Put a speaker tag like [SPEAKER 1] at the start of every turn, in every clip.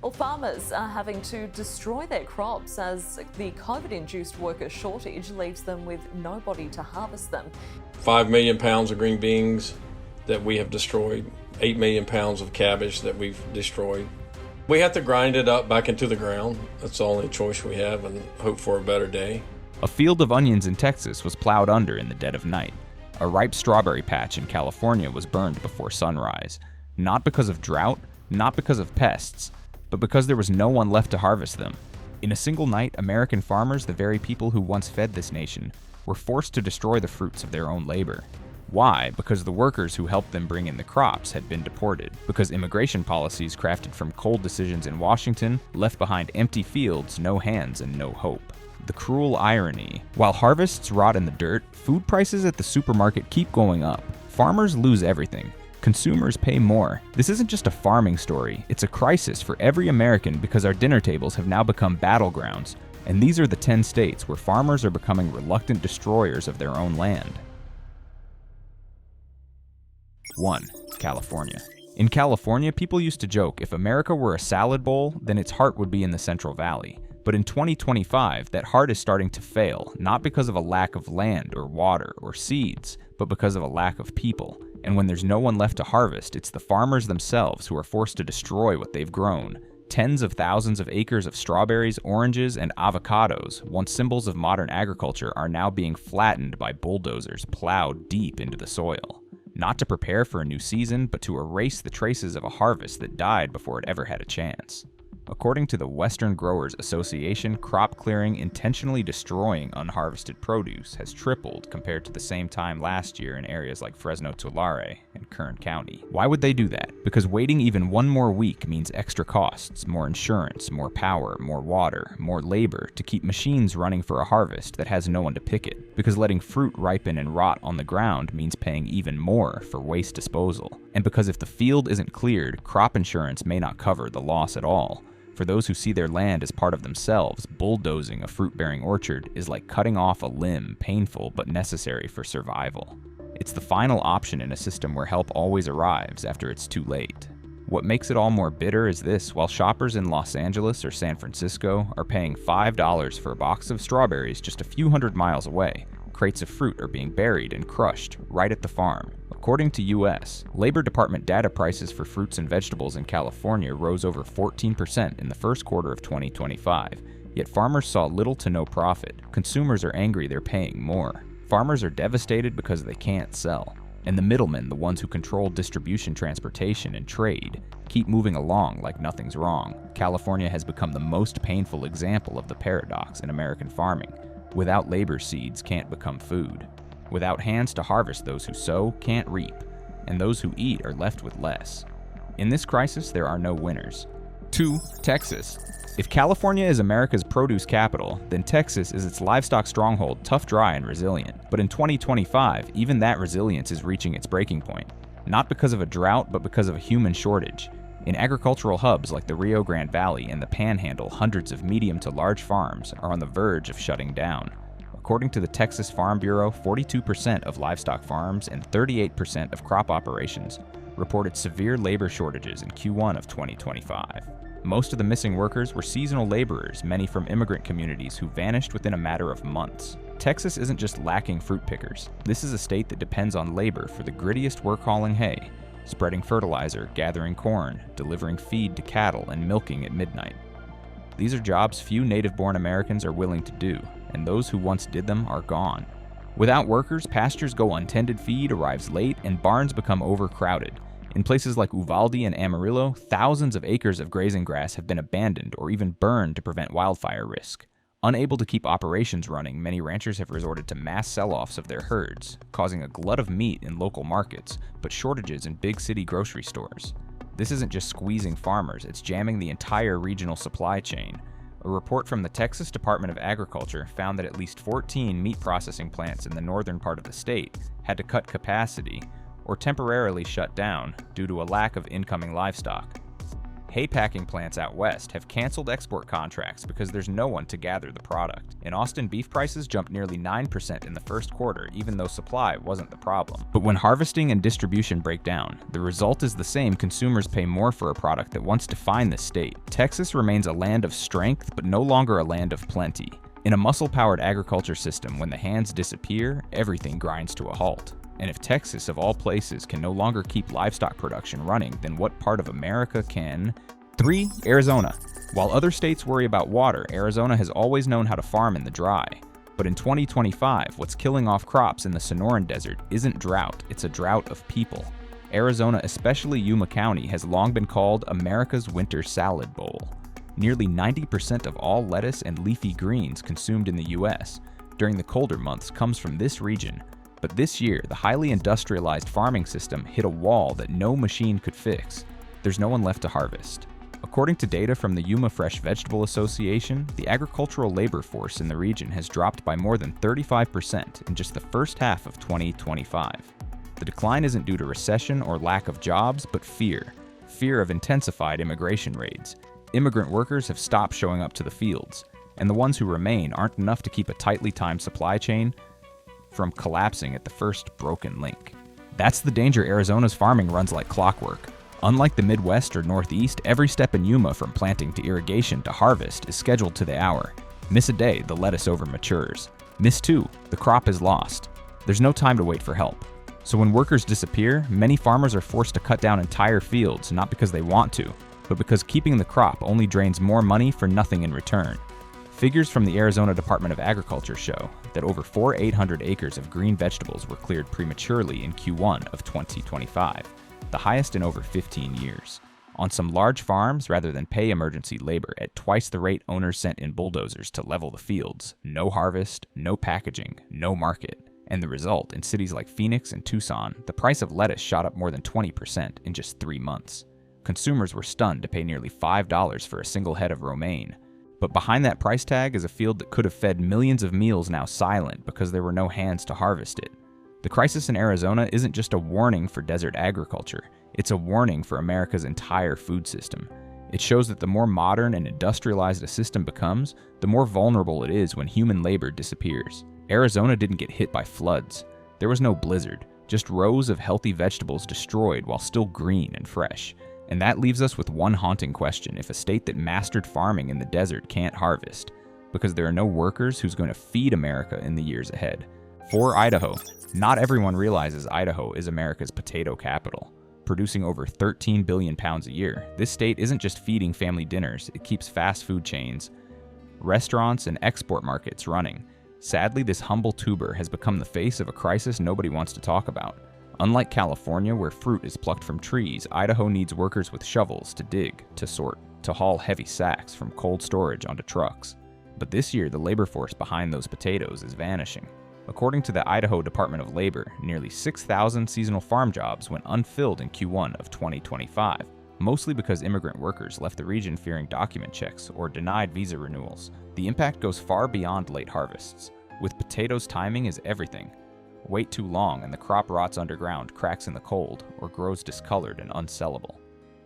[SPEAKER 1] Well, farmers are having to destroy their crops as the COVID-induced worker shortage leaves them with nobody to harvest them.
[SPEAKER 2] 5 million pounds of green beans that we have destroyed, 8 million pounds of cabbage that we've destroyed. We have to grind it up back into the ground. That's the only choice we have, and hope for a better day.
[SPEAKER 3] A field of onions in Texas was plowed under in the dead of night. A ripe strawberry patch in California was burned before sunrise. Not because of drought, not because of pests, but because there was no one left to harvest them. In a single night, American farmers, the very people who once fed this nation, were forced to destroy the fruits of their own labor. Why? Because the workers who helped them bring in the crops had been deported. Because immigration policies crafted from cold decisions in Washington left behind empty fields, no hands, and no hope. The cruel irony. While harvests rot in the dirt, food prices at the supermarket keep going up. Farmers lose everything. Consumers pay more. This isn't just a farming story, it's a crisis for every American because our dinner tables have now become battlegrounds, and these are the 10 states where farmers are becoming reluctant destroyers of their own land. 1. California. In California, people used to joke if America were a salad bowl, then its heart would be in the Central Valley. But in 2025, that heart is starting to fail, not because of a lack of land or water or seeds, but because of a lack of people. And when there's no one left to harvest, it's the farmers themselves who are forced to destroy what they've grown. Tens of thousands of acres of strawberries, oranges, and avocados, once symbols of modern agriculture, are now being flattened by bulldozers plowed deep into the soil. Not to prepare for a new season, but to erase the traces of a harvest that died before it ever had a chance. According to the Western Growers Association, crop clearing intentionally destroying unharvested produce has tripled compared to the same time last year in areas like Fresno Tulare and Kern County. Why would they do that? Because waiting even one more week means extra costs, more insurance, more power, more water, more labor to keep machines running for a harvest that has no one to pick it. Because letting fruit ripen and rot on the ground means paying even more for waste disposal. And because if the field isn't cleared, crop insurance may not cover the loss at all. For those who see their land as part of themselves, bulldozing a fruit-bearing orchard is like cutting off a limb, painful but necessary for survival. It's the final option in a system where help always arrives after it's too late. What makes it all more bitter is this: while shoppers in Los Angeles or San Francisco are paying $5 for a box of strawberries just a few hundred miles away, crates of fruit are being buried and crushed right at the farm. According to U.S. Labor Department data, prices for fruits and vegetables in California rose over 14% in the first quarter of 2025, yet farmers saw little to no profit. Consumers are angry they're paying more. Farmers are devastated because they can't sell. And the middlemen, the ones who control distribution, transportation, and trade, keep moving along like nothing's wrong. California has become the most painful example of the paradox in American farming. Without labor, seeds can't become food. Without hands to harvest, those who sow can't reap, and those who eat are left with less. In this crisis, there are no winners. 2. Texas. If California is America's produce capital, then Texas is its livestock stronghold, tough, dry, and resilient. But in 2025, even that resilience is reaching its breaking point. Not because of a drought, but because of a human shortage. In agricultural hubs like the Rio Grande Valley and the Panhandle, hundreds of medium to large farms are on the verge of shutting down. According to the Texas Farm Bureau, 42% of livestock farms and 38% of crop operations reported severe labor shortages in Q1 of 2025. Most of the missing workers were seasonal laborers, many from immigrant communities who vanished within a matter of months. Texas isn't just lacking fruit pickers. This is a state that depends on labor for the grittiest work: hauling hay, spreading fertilizer, gathering corn, delivering feed to cattle, and milking at midnight. These are jobs few native-born Americans are willing to do, and those who once did them are gone. Without workers, pastures go untended, feed arrives late, and barns become overcrowded. In places like Uvalde and Amarillo, thousands of acres of grazing grass have been abandoned or even burned to prevent wildfire risk. Unable to keep operations running, many ranchers have resorted to mass sell-offs of their herds, causing a glut of meat in local markets, but shortages in big city grocery stores. This isn't just squeezing farmers, it's jamming the entire regional supply chain. A report from the Texas Department of Agriculture found that at least 14 meat processing plants in the northern part of the state had to cut capacity or temporarily shut down due to a lack of incoming livestock. Hay packing plants out west have canceled export contracts because there's no one to gather the product. In Austin, beef prices jumped nearly 9% in the first quarter, even though supply wasn't the problem. But when harvesting and distribution break down, the result is the same: consumers pay more for a product that once defined the state. Texas remains a land of strength, but no longer a land of plenty. In a muscle-powered agriculture system, when the hands disappear, everything grinds to a halt. And if Texas, of all places, can no longer keep livestock production running, then what part of America can? 3. Arizona. While other states worry about water, Arizona has always known how to farm in the dry. But in 2025, what's killing off crops in the Sonoran Desert isn't drought, it's a drought of people. Arizona, especially Yuma County, has long been called America's winter salad bowl. Nearly 90% of all lettuce and leafy greens consumed in the U.S. during the colder months comes from this region. But this year, the highly industrialized farming system hit a wall that no machine could fix. There's no one left to harvest. According to data from the Yuma Fresh Vegetable Association, the agricultural labor force in the region has dropped by more than 35% in just the first half of 2025. The decline isn't due to recession or lack of jobs, but fear. Fear of intensified immigration raids. Immigrant workers have stopped showing up to the fields, and the ones who remain aren't enough to keep a tightly timed supply chain from collapsing at the first broken link. That's the danger Arizona's farming runs like clockwork. Unlike the Midwest or Northeast, every step in Yuma, from planting to irrigation to harvest, is scheduled to the hour. Miss a day, the lettuce over matures. Miss 2, the crop is lost. There's no time to wait for help. So when workers disappear, many farmers are forced to cut down entire fields, not because they want to, but because keeping the crop only drains more money for nothing in return. Figures from the Arizona Department of Agriculture show that over 4,800 acres of green vegetables were cleared prematurely in Q1 of 2025, the highest in over 15 years. On some large farms, rather than pay emergency labor at twice the rate owners sent in bulldozers to level the fields, no harvest, no packaging, no market. And the result, in cities like Phoenix and Tucson, the price of lettuce shot up more than 20% in just 3 months. Consumers were stunned to pay nearly $5 for a single head of romaine. But behind that price tag is a field that could have fed millions of meals now silent because there were no hands to harvest it. The crisis in Arizona isn't just a warning for desert agriculture, it's a warning for America's entire food system. It shows that the more modern and industrialized a system becomes, the more vulnerable it is when human labor disappears. Arizona didn't get hit by floods. There was no blizzard, just rows of healthy vegetables destroyed while still green and fresh. And that leaves us with one haunting question: if a state that mastered farming in the desert can't harvest, because there are no workers, who's going to feed America in the years ahead? For Idaho. Not everyone realizes Idaho is America's potato capital. Producing over 13 billion pounds a year, this state isn't just feeding family dinners, it keeps fast food chains, restaurants, and export markets running. Sadly, this humble tuber has become the face of a crisis nobody wants to talk about. Unlike California, where fruit is plucked from trees, Idaho needs workers with shovels to dig, to sort, to haul heavy sacks from cold storage onto trucks. But this year, the labor force behind those potatoes is vanishing. According to the Idaho Department of Labor, nearly 6,000 seasonal farm jobs went unfilled in Q1 of 2025, mostly because immigrant workers left the region fearing document checks or denied visa renewals. The impact goes far beyond late harvests. With potatoes, timing is everything. Wait too long and the crop rots underground, cracks in the cold, or grows discolored and unsellable.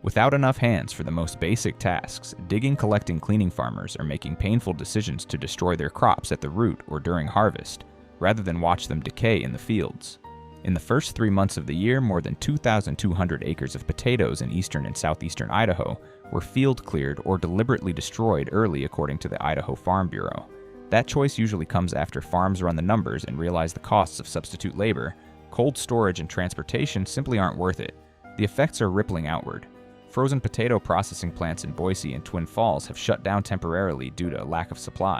[SPEAKER 3] Without enough hands for the most basic tasks, digging, collecting, cleaning farmers are making painful decisions to destroy their crops at the root or during harvest, rather than watch them decay in the fields. In the first 3 months of the year, more than 2,200 acres of potatoes in eastern and southeastern Idaho were field cleared or deliberately destroyed early, according to the Idaho Farm Bureau. That choice usually comes after farms run the numbers and realize the costs of substitute labor. Cold storage and transportation simply aren't worth it. The effects are rippling outward. Frozen potato processing plants in Boise and Twin Falls have shut down temporarily due to a lack of supply.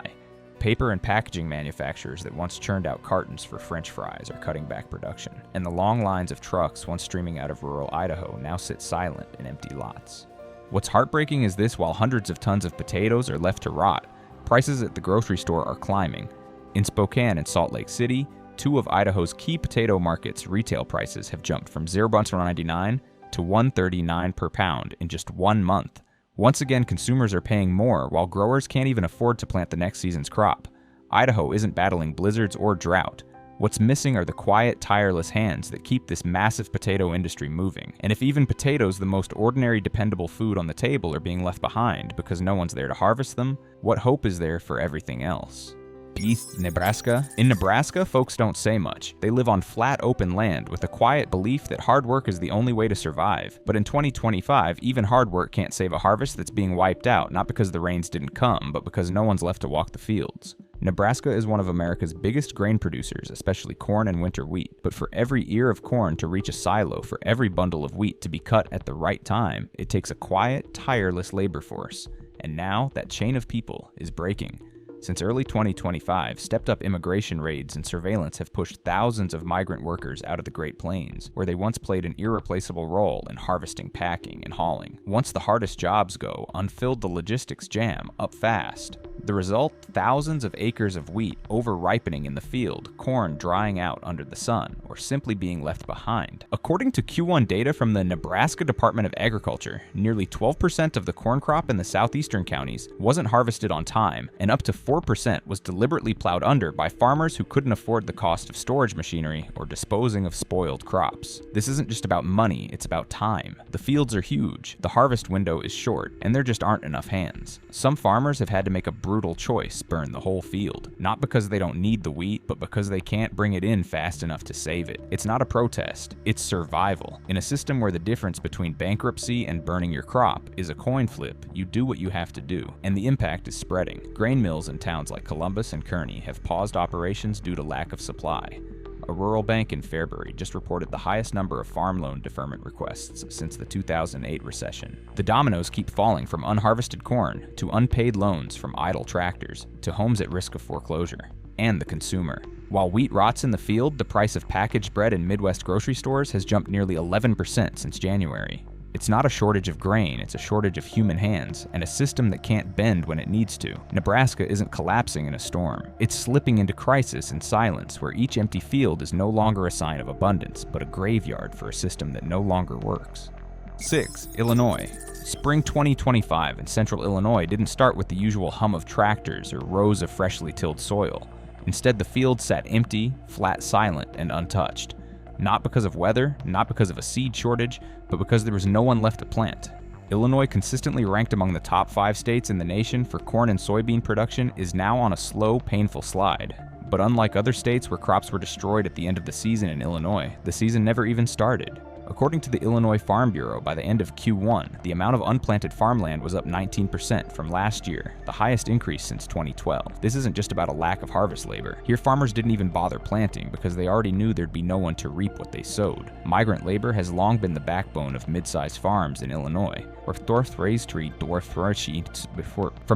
[SPEAKER 3] Paper and packaging manufacturers that once churned out cartons for French fries are cutting back production, and the long lines of trucks once streaming out of rural Idaho now sit silent in empty lots. What's heartbreaking is this: while hundreds of tons of potatoes are left to rot, prices at the grocery store are climbing. In Spokane and Salt Lake City, 2 of Idaho's key potato markets' retail prices have jumped from $0.99 to $1.39 per pound in just 1 month. Once again, consumers are paying more, while growers can't even afford to plant the next season's crop. Idaho isn't battling blizzards or drought. What's missing are the quiet, tireless hands that keep this massive potato industry moving. And if even potatoes, the most ordinary, dependable food on the table, are being left behind because no one's there to harvest them, what hope is there for everything else? East Nebraska? In Nebraska, folks don't say much. They live on flat, open land with a quiet belief that hard work is the only way to survive. But in 2025, even hard work can't save a harvest that's being wiped out, not because the rains didn't come, but because no one's left to walk the fields. Nebraska is one of America's biggest grain producers, especially corn and winter wheat. But for every ear of corn to reach a silo, for every bundle of wheat to be cut at the right time, it takes a quiet, tireless labor force. And now, that chain of people is breaking. Since early 2025, stepped-up immigration raids and surveillance have pushed thousands of migrant workers out of the Great Plains, where they once played an irreplaceable role in harvesting, packing, and hauling. Once the hardest jobs go, unfilled the logistics jam up fast. The result? Thousands of acres of wheat over-ripening in the field, corn drying out under the sun, or simply being left behind. According to Q1 data from the Nebraska Department of Agriculture, nearly 12% of the corn crop in the southeastern counties wasn't harvested on time, and up to 4% was deliberately plowed under by farmers who couldn't afford the cost of storage machinery or disposing of spoiled crops. This isn't just about money, it's about time. The fields are huge, the harvest window is short, and there just aren't enough hands. Some farmers have had to make a brutal choice: burn the whole field. Not because they don't need the wheat, but because they can't bring it in fast enough to save it. It's not a protest, it's survival. In a system where the difference between bankruptcy and burning your crop is a coin flip, you do what you have to do, and the impact is spreading. Grain mills in towns like Columbus and Kearney have paused operations due to lack of supply. A rural bank in Fairbury just reported the highest number of farm loan deferment requests since the 2008 recession. The dominoes keep falling from unharvested corn to unpaid loans from idle tractors to homes at risk of foreclosure. And the consumer. While wheat rots in the field, the price of packaged bread in Midwest grocery stores has jumped nearly 11% since January. It's not a shortage of grain, it's a shortage of human hands, and a system that can't bend when it needs to. Nebraska isn't collapsing in a storm. It's slipping into crisis in silence, where each empty field is no longer a sign of abundance, but a graveyard for a system that no longer works. 6. Illinois. Spring 2025 in central Illinois didn't start with the usual hum of tractors or rows of freshly tilled soil. Instead, the field sat empty, flat, silent, and untouched. Not because of weather, not because of a seed shortage, but because there was no one left to plant. Illinois, consistently ranked among the top 5 states in the nation for corn and soybean production, is now on a slow, painful slide. But unlike other states where crops were destroyed at the end of the season in Illinois, the season never even started. According to the Illinois Farm Bureau, by the end of Q1, the amount of unplanted farmland was up 19% from last year, the highest increase since 2012. This isn't just about a lack of harvest labor. Here, farmers didn't even bother planting because they already knew there'd be no one to reap what they sowed. Migrant labor has long been the backbone of mid-sized farms in Illinois. From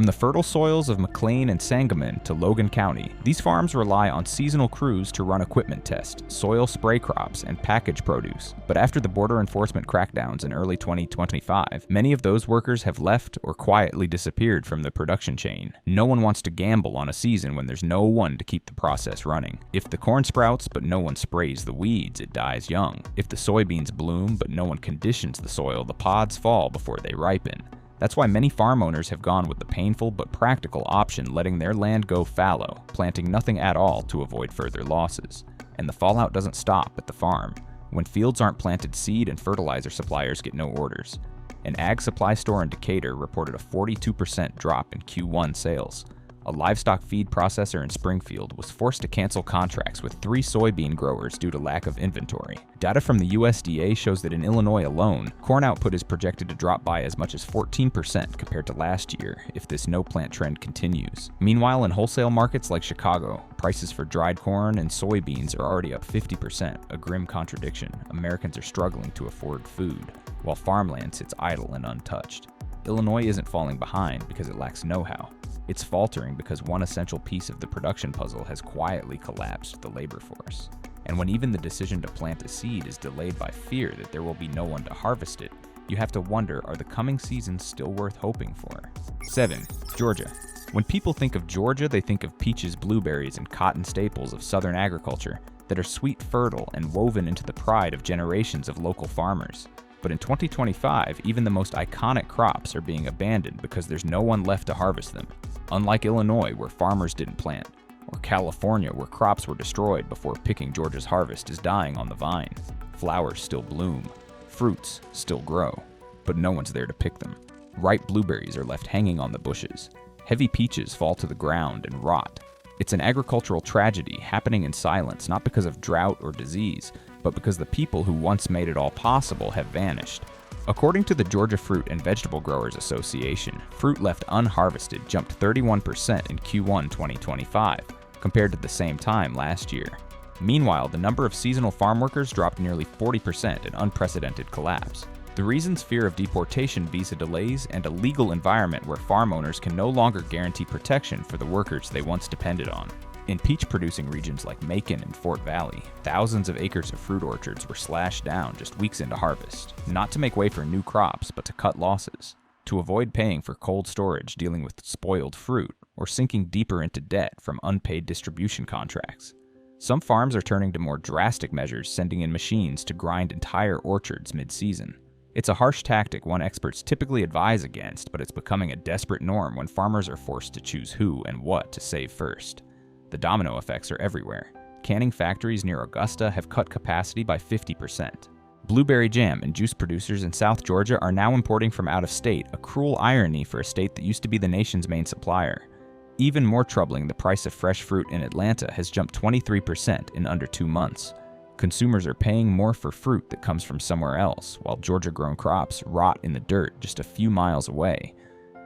[SPEAKER 3] the fertile soils of McLean and Sangamon to Logan County, these farms rely on seasonal crews to run equipment tests, soil spray crops, and package produce. But after the border enforcement crackdowns in early 2025, many of those workers have left or quietly disappeared from the production chain. No one wants to gamble on a season when there's no one to keep the process running. If the corn sprouts but no one sprays the weeds, it dies young. If the soybeans bloom but no one conditions the soil, the pods fall before they ripen. That's why many farm owners have gone with the painful but practical option, letting their land go fallow, planting nothing at all to avoid further losses. And the fallout doesn't stop at the farm. When fields aren't planted, seed and fertilizer suppliers get no orders. An ag supply store in Decatur reported a 42% drop in Q1 sales. A livestock feed processor in Springfield was forced to cancel contracts with 3 soybean growers due to lack of inventory. Data from the USDA shows that in Illinois alone, corn output is projected to drop by as much as 14% compared to last year if this no-plant trend continues. Meanwhile, in wholesale markets like Chicago, prices for dried corn and soybeans are already up 50%, a grim contradiction. Americans are struggling to afford food, while farmland sits idle and untouched. Illinois isn't falling behind because it lacks know-how. It's faltering because one essential piece of the production puzzle has quietly collapsed the labor force. And when even the decision to plant a seed is delayed by fear that there will be no one to harvest it, you have to wonder, are the coming seasons still worth hoping for? 7. Georgia. When people think of Georgia, they think of peaches, blueberries, and cotton staples of southern agriculture that are sweet, fertile, and woven into the pride of generations of local farmers. But in 2025, even the most iconic crops are being abandoned because there's no one left to harvest them. Unlike Illinois, where farmers didn't plant, Georgia is or California, where crops were destroyed before picking Georgia's harvest is dying on the vine. Flowers still bloom, fruits still grow, but no one's there to pick them. Ripe blueberries are left hanging on the bushes. Heavy peaches fall to the ground and rot. It's an agricultural tragedy happening in silence, not because of drought or disease, but because the people who once made it all possible have vanished. According to the Georgia Fruit and Vegetable Growers Association, fruit left unharvested jumped 31% in Q1 2025, compared to the same time last year. Meanwhile, the number of seasonal farm workers dropped nearly 40%, an unprecedented collapse. The reasons: fear of deportation, visa delays, and a legal environment where farm owners can no longer guarantee protection for the workers they once depended on. In peach-producing regions like Macon and Fort Valley, thousands of acres of fruit orchards were slashed down just weeks into harvest, not to make way for new crops, but to cut losses, to avoid paying for cold storage dealing with spoiled fruit, or sinking deeper into debt from unpaid distribution contracts. Some farms are turning to more drastic measures, sending in machines to grind entire orchards mid-season. It's a harsh tactic one experts typically advise against, but it's becoming a desperate norm when farmers are forced to choose who and what to save first. The domino effects are everywhere. Canning factories near Augusta have cut capacity by 50%. Blueberry jam and juice producers in South Georgia are now importing from out of state, a cruel irony for a state that used to be the nation's main supplier. Even more troubling, the price of fresh fruit in Atlanta has jumped 23% in under 2 months. Consumers are paying more for fruit that comes from somewhere else, while Georgia-grown crops rot in the dirt just a few miles away.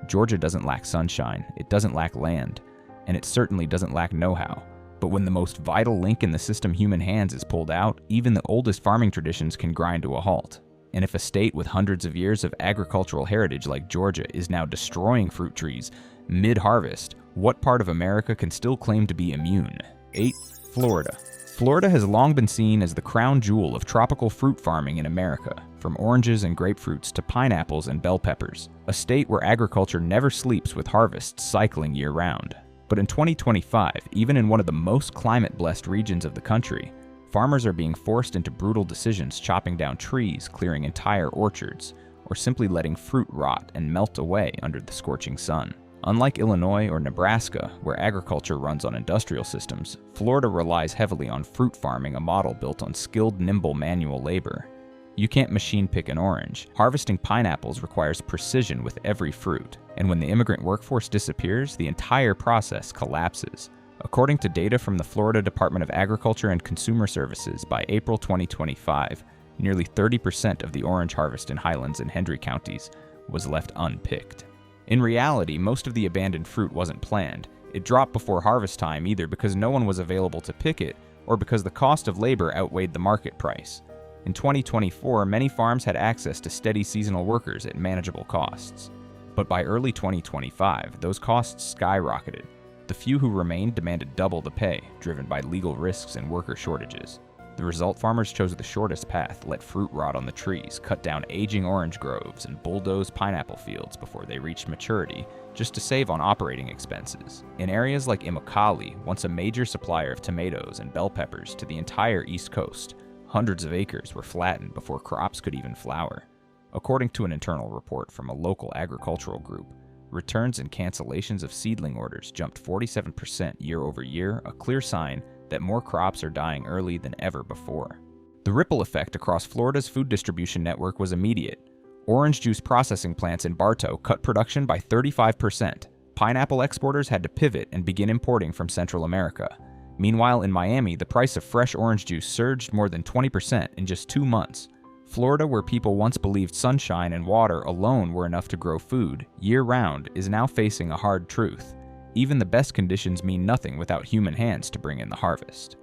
[SPEAKER 3] Georgia doesn't lack sunshine, it doesn't lack land, and it certainly doesn't lack know-how. But when the most vital link in the system, human hands, is pulled out, even the oldest farming traditions can grind to a halt. And if a state with hundreds of years of agricultural heritage like Georgia is now destroying fruit trees mid-harvest, what part of America can still claim to be immune? 8. Florida. Florida has long been seen as the crown jewel of tropical fruit farming in America, from oranges and grapefruits to pineapples and bell peppers, a state where agriculture never sleeps with harvests cycling year-round. But in 2025, even in one of the most climate-blessed regions of the country, farmers are being forced into brutal decisions, chopping down trees, clearing entire orchards, or simply letting fruit rot and melt away under the scorching sun. Unlike Illinois or Nebraska, where agriculture runs on industrial systems, Florida relies heavily on fruit farming, a model built on skilled, nimble manual labor. You can't machine pick an orange. Harvesting pineapples requires precision with every fruit, and when the immigrant workforce disappears, the entire process collapses. According to data from the Florida Department of Agriculture and Consumer Services, by April 2025, nearly 30% of the orange harvest in Highlands and Hendry counties was left unpicked. In reality, most of the abandoned fruit wasn't planned. It dropped before harvest time either because no one was available to pick it, or because the cost of labor outweighed the market price. In 2024, many farms had access to steady seasonal workers at manageable costs. But by early 2025, those costs skyrocketed. The few who remained demanded double the pay, driven by legal risks and worker shortages. The result: farmers chose the shortest path, let fruit rot on the trees, cut down aging orange groves, and bulldoze pineapple fields before they reached maturity, just to save on operating expenses. In areas like Immokalee, once a major supplier of tomatoes and bell peppers to the entire East Coast, hundreds of acres were flattened before crops could even flower. According to an internal report from a local agricultural group, returns and cancellations of seedling orders jumped 47% year over year, a clear sign that more crops are dying early than ever before. The ripple effect across Florida's food distribution network was immediate. Orange juice processing plants in Bartow cut production by 35%. Pineapple exporters had to pivot and begin importing from Central America. Meanwhile, in Miami, the price of fresh orange juice surged more than 20% in just 2 months. Florida, where people once believed sunshine and water alone were enough to grow food year-round, is now facing a hard truth. Even the best conditions mean nothing without human hands to bring in the harvest.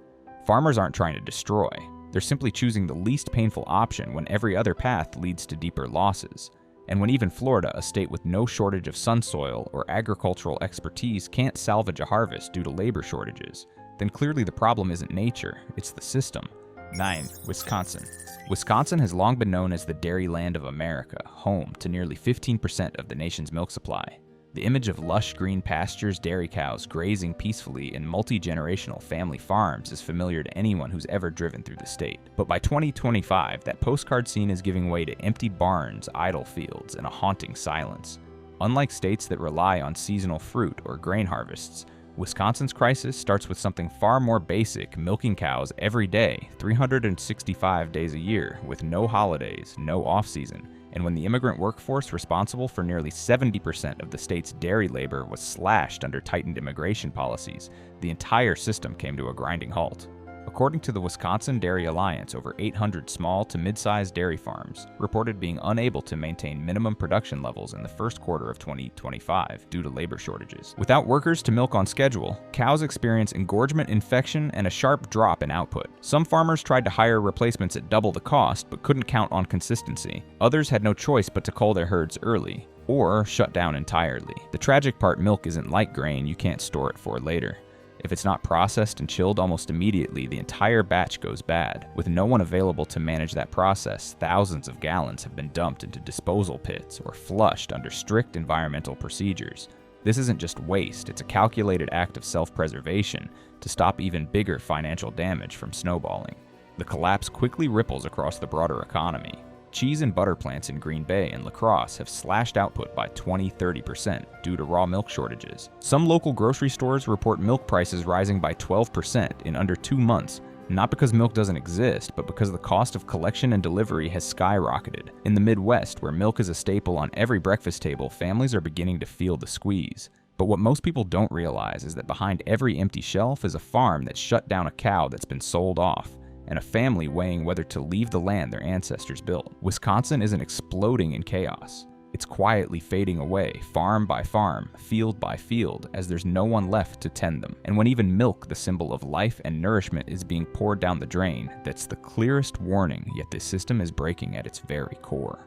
[SPEAKER 3] Farmers aren't trying to destroy. They're simply choosing the least painful option when every other path leads to deeper losses. And when even Florida, a state with no shortage of sun soil or agricultural expertise, can't salvage a harvest due to labor shortages, then clearly the problem isn't nature, it's the system. 9. Wisconsin. Wisconsin has long been known as the dairy land of America, home to nearly 15% of the nation's milk supply. The image of lush green pastures, dairy cows grazing peacefully in multi-generational family farms is familiar to anyone who's ever driven through the state. But by 2025, that postcard scene is giving way to empty barns, idle fields, and a haunting silence. Unlike states that rely on seasonal fruit or grain harvests, Wisconsin's crisis starts with something far more basic: milking cows every day, 365 days a year, with no holidays, no off-season. And when the immigrant workforce responsible for nearly 70% of the state's dairy labor was slashed under tightened immigration policies, the entire system came to a grinding halt. According to the Wisconsin Dairy Alliance, over 800 small to mid-sized dairy farms reported being unable to maintain minimum production levels in the first quarter of 2025 due to labor shortages. Without workers to milk on schedule, cows experience engorgement, infection, and a sharp drop in output. Some farmers tried to hire replacements at double the cost but couldn't count on consistency. Others had no choice but to cull their herds early or shut down entirely. The tragic part: milk isn't like grain you can't store it for later. If it's not processed and chilled almost immediately, the entire batch goes bad. With no one available to manage that process, thousands of gallons have been dumped into disposal pits or flushed under strict environmental procedures. This isn't just waste, it's a calculated act of self-preservation to stop even bigger financial damage from snowballing. The collapse quickly ripples across the broader economy. Cheese and butter plants in Green Bay and La Crosse have slashed output by 20-30% due to raw milk shortages. Some local grocery stores report milk prices rising by 12% in under 2 months, not because milk doesn't exist, but because the cost of collection and delivery has skyrocketed. In the Midwest, where milk is a staple on every breakfast table, families are beginning to feel the squeeze. But what most people don't realize is that behind every empty shelf is a farm that shut down a cow that's been sold off, and a family weighing whether to leave the land their ancestors built. Wisconsin isn't exploding in chaos. It's quietly fading away, farm by farm, field by field, as there's no one left to tend them. And when even milk, the symbol of life and nourishment, is being poured down the drain, that's the clearest warning, yet this system is breaking at its very core.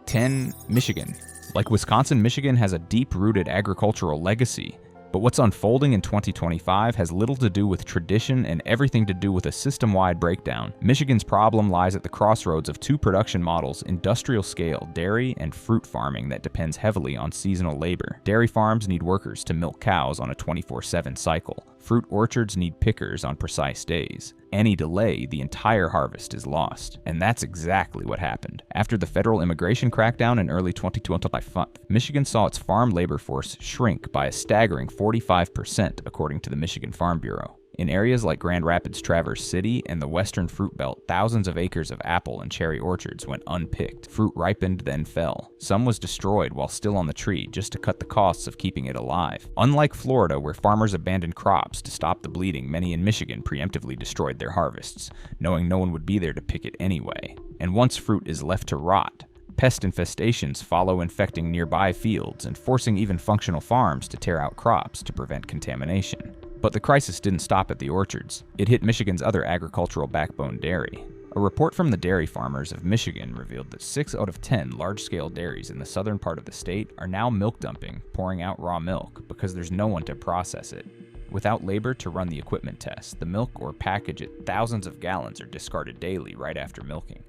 [SPEAKER 3] 10. Michigan. Like Wisconsin, Michigan has a deep-rooted agricultural legacy. But what's unfolding in 2025 has little to do with tradition and everything to do with a system-wide breakdown. Michigan's problem lies at the crossroads of two production models: industrial-scale dairy and fruit farming that depends heavily on seasonal labor. Dairy farms need workers to milk cows on a 24/7 cycle. Fruit orchards need pickers on precise days. Any delay, the entire harvest is lost. And that's exactly what happened. After the federal immigration crackdown in early 2025, Michigan saw its farm labor force shrink by a staggering 45%, according to the Michigan Farm Bureau. In areas like Grand Rapids, Traverse City, and the western fruit belt, thousands of acres of apple and cherry orchards went unpicked. Fruit ripened, then fell. Some was destroyed while still on the tree just to cut the costs of keeping it alive. Unlike Florida, where farmers abandoned crops to stop the bleeding, many in Michigan preemptively destroyed their harvests, knowing no one would be there to pick it anyway. And once fruit is left to rot, pest infestations follow, infecting nearby fields and forcing even functional farms to tear out crops to prevent contamination. But the crisis didn't stop at the orchards. It hit Michigan's other agricultural backbone, dairy. A report from the Dairy Farmers of Michigan revealed that 6 out of 10 large-scale dairies in the southern part of the state are now milk dumping, pouring out raw milk, because there's no one to process it. Without labor to run the equipment tests, the milk or package it thousands of gallons are discarded daily right after milking.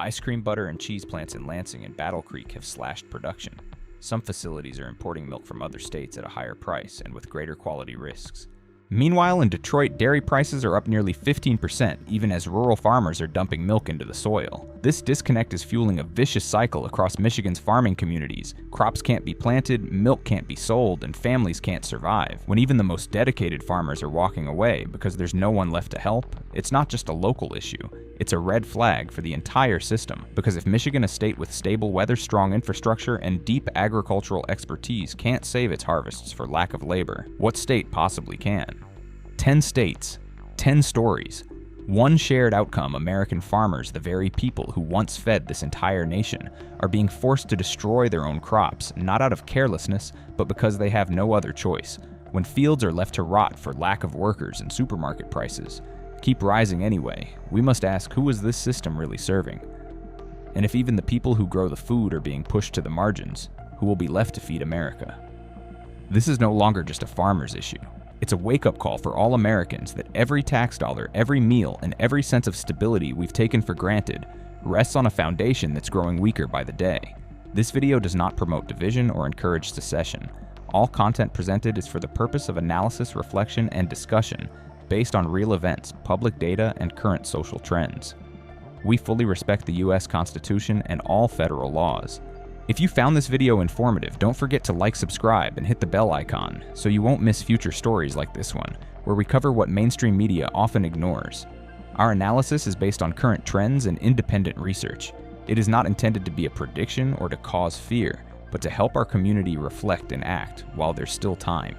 [SPEAKER 3] Ice cream, butter, and cheese plants in Lansing and Battle Creek have slashed production. Some facilities are importing milk from other states at a higher price and with greater quality risks. Meanwhile, in Detroit, dairy prices are up nearly 15%, even as rural farmers are dumping milk into the soil. This disconnect is fueling a vicious cycle across Michigan's farming communities. Crops can't be planted, milk can't be sold, and families can't survive. When even the most dedicated farmers are walking away because there's no one left to help, it's not just a local issue. It's a red flag for the entire system, because if Michigan, a state with stable weather, strong infrastructure, and deep agricultural expertise, can't save its harvests for lack of labor, what state possibly can? 10 states, 10 stories, one shared outcome: American farmers, the very people who once fed this entire nation, are being forced to destroy their own crops, not out of carelessness, but because they have no other choice. When fields are left to rot for lack of workers and supermarket prices keep rising anyway, we must ask, who is this system really serving? And if even the people who grow the food are being pushed to the margins, who will be left to feed America? This is no longer just a farmer's issue. It's a wake-up call for all Americans that every tax dollar, every meal, and every sense of stability we've taken for granted rests on a foundation that's growing weaker by the day. This video does not promote division or encourage secession. All content presented is for the purpose of analysis, reflection, and discussion based on real events, public data, and current social trends. We fully respect the U.S. Constitution and all federal laws. If you found this video informative, don't forget to like, subscribe, and hit the bell icon so you won't miss future stories like this one, where we cover what mainstream media often ignores. Our analysis is based on current trends and independent research. It is not intended to be a prediction or to cause fear, but to help our community reflect and act while there's still time.